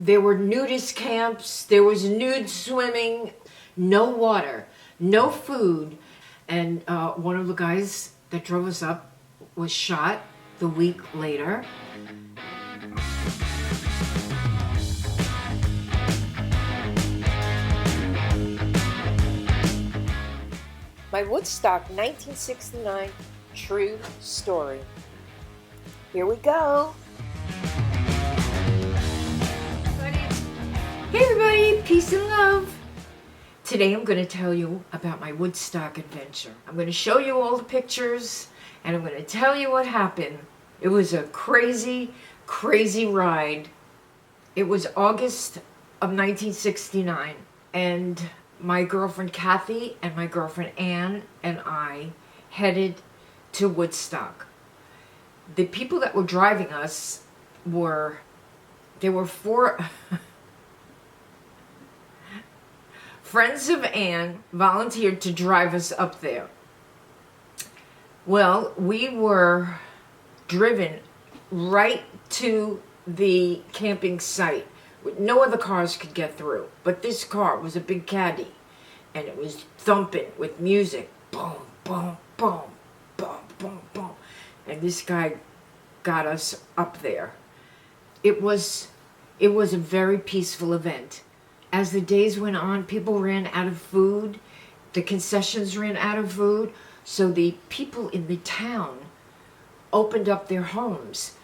There were nudist camps, there was nude swimming, no water, no food. And one of the guys that drove us up was shot the week later. My Woodstock 1969 true story. Here we go. Hey everybody, peace and love. Today I'm going to tell you about my Woodstock adventure. I'm going to show you all the pictures and I'm going to tell you what happened. It was a crazy, crazy ride. It was August of 1969 and my girlfriend Kathy and my girlfriend Ann and I headed to Woodstock. The people that were driving us were four friends of Ann volunteered to drive us up there. Well, we were driven right to the camping site. No other cars could get through, but this car was a big caddy, and it was thumping with music. Boom, boom, boom, boom, boom, boom. And this guy got us up there. It was a very peaceful event. As the days went on, people ran out of food. The concessions ran out of food. So the people in the town opened up their homes,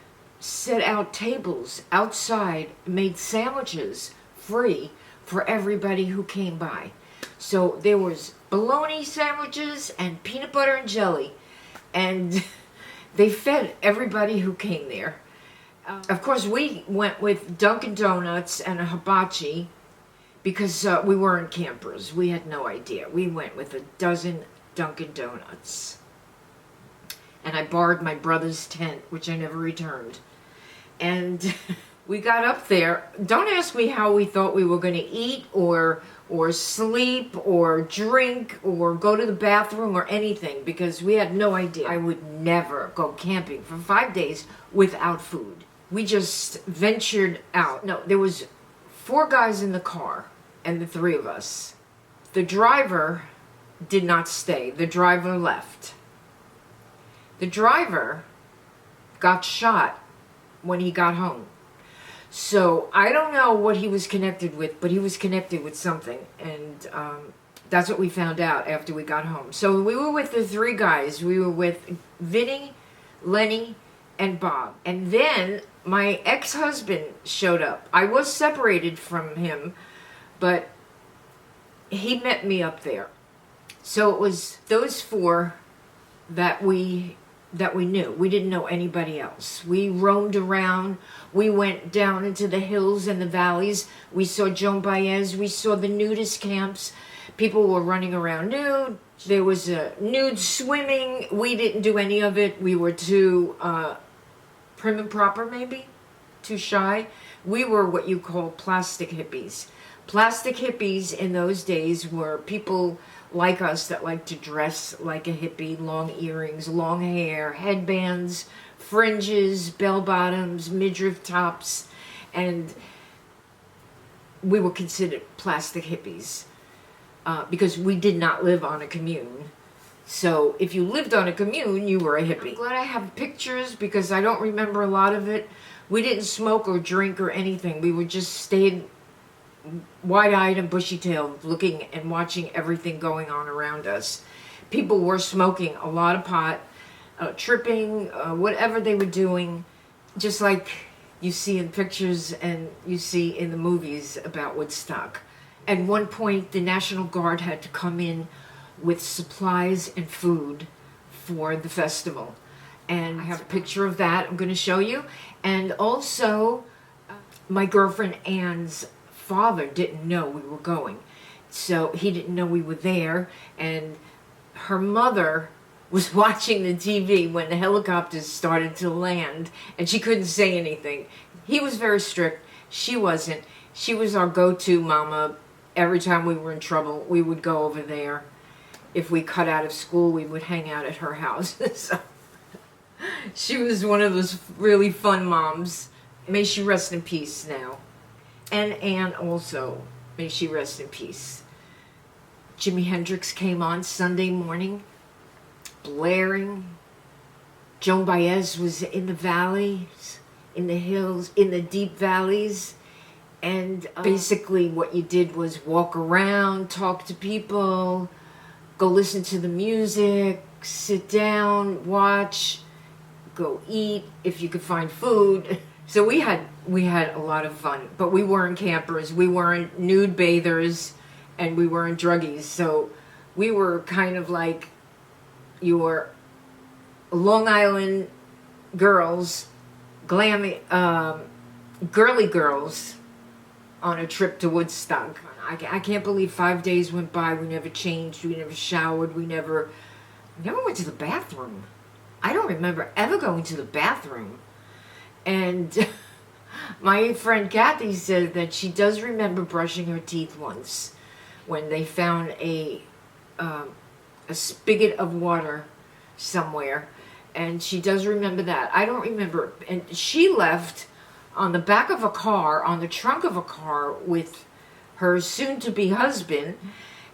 set out tables outside, made sandwiches free for everybody who came by. So there was bologna sandwiches and peanut butter and jelly. And they fed everybody who came there. Of course, we went with Dunkin' Donuts and a hibachi, because we weren't campers. We had no idea. We went with a dozen Dunkin' Donuts. And I borrowed my brother's tent, which I never returned. And we got up there. Don't ask me how we thought we were going to eat or sleep or drink or go to the bathroom or anything, because we had no idea. I would never go camping for 5 days without food. We just ventured out. No, there was 4 guys in the car and the 3 of us. The driver did not stay. The driver left. The driver got shot when he got home. So I don't know what he was connected with, but he was connected with something. And that's what we found out after we got home. So we were with the 3 guys. We were with Vinny, Lenny, and Bob. And then my ex-husband showed up. I was separated from him, but he met me up there. So it was those 4 that we knew. We didn't know anybody else. We roamed around. We went down into the hills and the valleys. We saw Joan Baez. We saw the nudist camps. People were running around nude. There was nude swimming. We didn't do any of it. We were too prim and proper, maybe, too shy. We were what you call plastic hippies. Plastic hippies in those days were people like us that like to dress like a hippie, long earrings, long hair, headbands, fringes, bell bottoms, midriff tops, and we were considered plastic hippies because we did not live on a commune. So if you lived on a commune, you were a hippie. I'm glad I have pictures because I don't remember a lot of it. We didn't smoke or drink or anything. We would just stayed wide-eyed and bushy-tailed, looking and watching everything going on around us. People were smoking a lot of pot, tripping, whatever they were doing, just like you see in pictures and you see in the movies about Woodstock. At one point, the National Guard had to come in with supplies and food for the festival. And I have a picture of that I'm going to show you. And also, my girlfriend Ann's father didn't know we were going. So he didn't know we were there. And her mother was watching the TV when the helicopters started to land. And she couldn't say anything. He was very strict. She wasn't. She was our go-to mama. Every time we were in trouble, we would go over there. If we cut out of school, we would hang out at her house. So she was one of those really fun moms. May she rest in peace now. And Anne also, may she rest in peace. Jimi Hendrix came on Sunday morning, blaring. Joan Baez was in the valleys, in the hills, in the deep valleys. And basically what you did was walk around, talk to people, go listen to the music, sit down, watch, go eat if you could find food. So we had a lot of fun, but we weren't campers, we weren't nude bathers, and we weren't druggies. So we were kind of like your Long Island girls, girly girls on a trip to Woodstock. I can't believe 5 days went by. We never changed. We never showered. We never went to the bathroom. I don't remember ever going to the bathroom. And my friend Kathy said that she does remember brushing her teeth once when they found a spigot of water somewhere. And she does remember that. I don't remember. And she left on the back of a car, on the trunk of a car with her soon-to-be husband,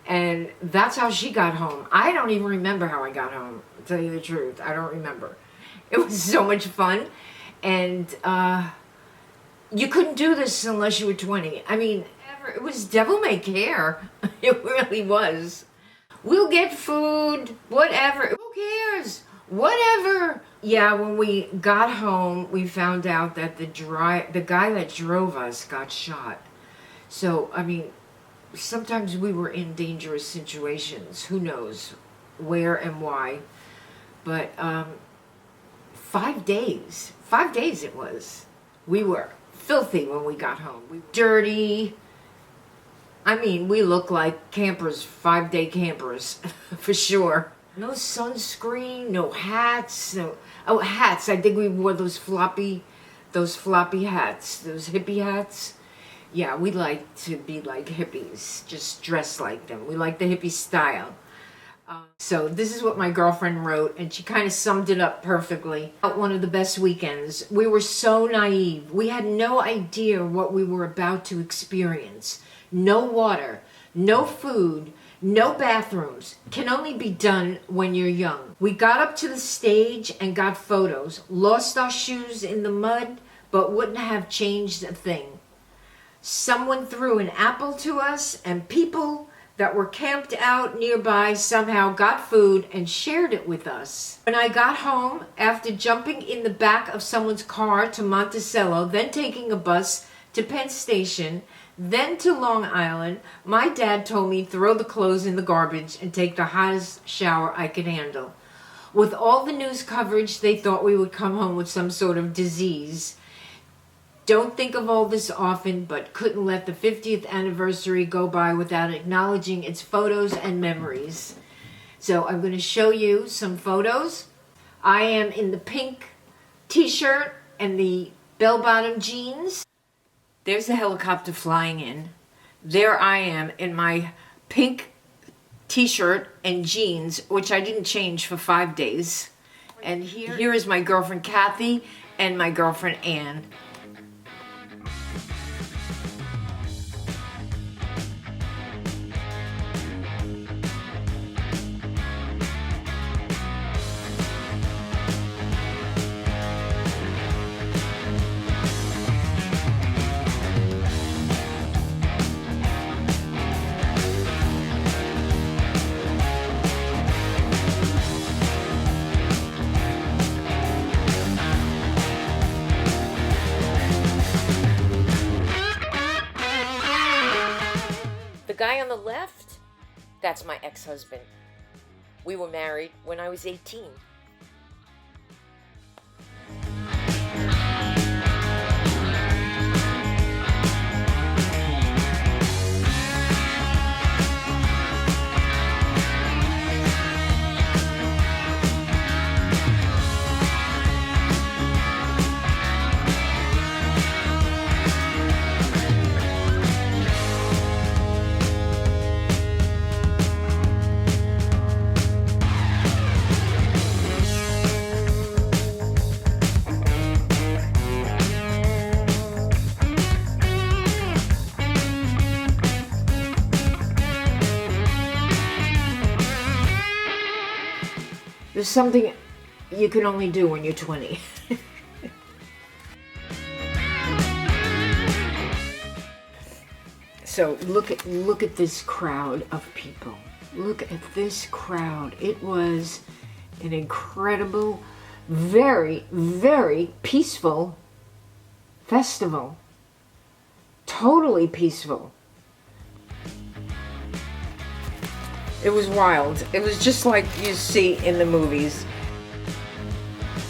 and that's how she got home. I don't even remember how I got home, to tell you the truth. I don't remember. It was so much fun, and you couldn't do this unless you were 20. I mean, it was devil-may-care. It really was. We'll get food, whatever. Who cares? Whatever. Yeah, when we got home, we found out that the guy that drove us got shot. So, I mean, sometimes we were in dangerous situations. Who knows where and why. But 5 days. 5 days it was. We were filthy when we got home. We were dirty. I mean, we looked like campers, 5-day campers, for sure. No sunscreen, no hats. Oh, hats. I think we wore those floppy hats, those hippie hats. Yeah, we like to be like hippies, just dress like them. We like the hippie style. So this is what my girlfriend wrote, and she kind of summed it up perfectly. One of the best weekends. We were so naive. We had no idea what we were about to experience. No water, no food, no bathrooms. Can only be done when you're young. We got up to the stage and got photos. Lost our shoes in the mud, but wouldn't have changed a thing. Someone threw an apple to us, and people that were camped out nearby somehow got food and shared it with us. When I got home, after jumping in the back of someone's car to Monticello, then taking a bus to Penn Station, then to Long Island, my dad told me throw the clothes in the garbage and take the hottest shower I could handle. With all the news coverage, they thought we would come home with some sort of disease. Don't think of all this often, but couldn't let the 50th anniversary go by without acknowledging its photos and memories. So I'm going to show you some photos. I am in the pink t-shirt and the bell-bottom jeans. There's the helicopter flying in. There I am in my pink t-shirt and jeans, which I didn't change for 5 days. And here is my girlfriend Kathy and my girlfriend Anne. The guy on the left, that's my ex-husband. We were married when I was 18. There's something you can only do when you're 20. So look at this crowd of people. Look at this crowd. It was an incredible, very, very peaceful festival. Totally peaceful. It was wild. It was just like you see in the movies.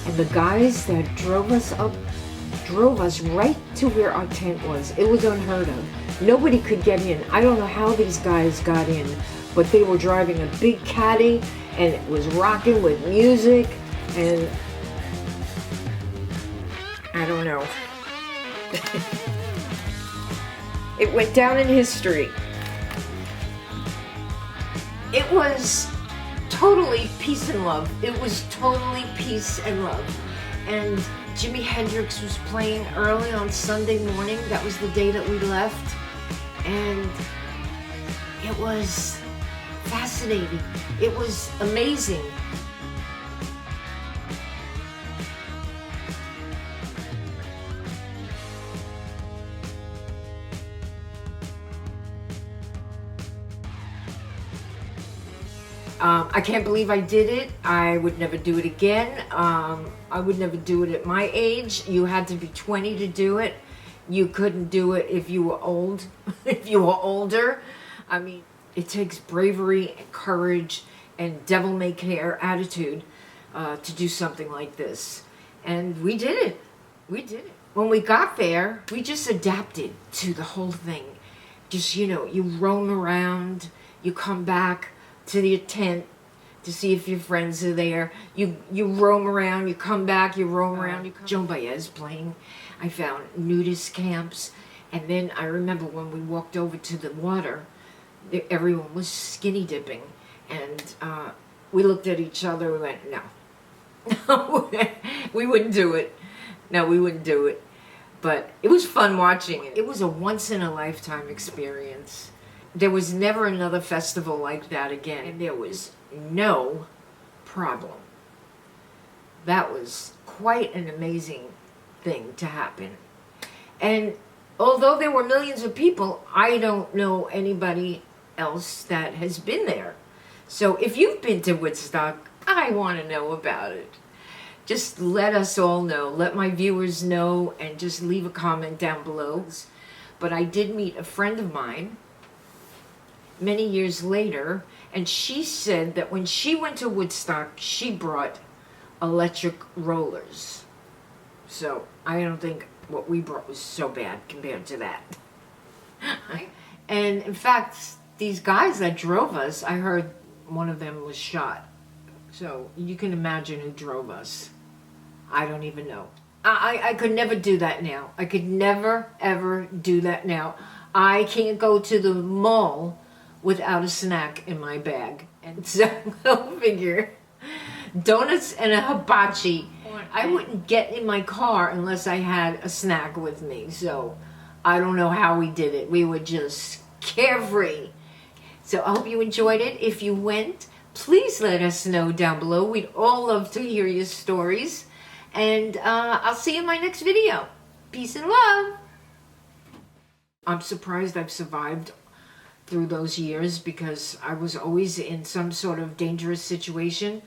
And the guys that drove us right to where our tent was. It was unheard of. Nobody could get in. I don't know how these guys got in, but they were driving a big caddy and it was rocking with music, and I don't know. It went down in history. It was totally peace and love. It was totally peace and love. And Jimi Hendrix was playing early on Sunday morning. That was the day that we left. And it was fascinating. It was amazing. I can't believe I did it. I would never do it again. I would never do it at my age. You had to be 20 to do it. You couldn't do it if you were old, if you were older. I mean, it takes bravery and courage and devil-may-care attitude to do something like this. And we did it. We did it. When we got there, we just adapted to the whole thing. Just, you know, you roam around, you come back to your tent to see if your friends are there. You roam around, you come back, you roam around. Joan Baez playing. I found nudist camps. And then I remember when we walked over to the water, everyone was skinny dipping. And we looked at each other and went, no. We wouldn't do it. No, we wouldn't do it. But it was fun watching it. It was a once-in-a-lifetime experience. There was never another festival like that again, and there was no problem. That was quite an amazing thing to happen. And although there were millions of people, I don't know anybody else that has been there. So if you've been to Woodstock, I want to know about it. Just let us all know. Let my viewers know, and just leave a comment down below. But I did meet a friend of mine many years later, and she said that when she went to Woodstock, she brought electric rollers. So I don't think what we brought was so bad compared to that. And in fact, these guys that drove us, I heard one of them was shot. So you can imagine who drove us. I don't even know. I could never do that now. I could never, ever do that now. I can't go to the mall without a snack in my bag. And so, go figure. Donuts and a hibachi. I wouldn't get in my car unless I had a snack with me. So, I don't know how we did it. We were just carefree. So, I hope you enjoyed it. If you went, please let us know down below. We'd all love to hear your stories. And I'll see you in my next video. Peace and love. I'm surprised I've survived through those years because I was always in some sort of dangerous situation.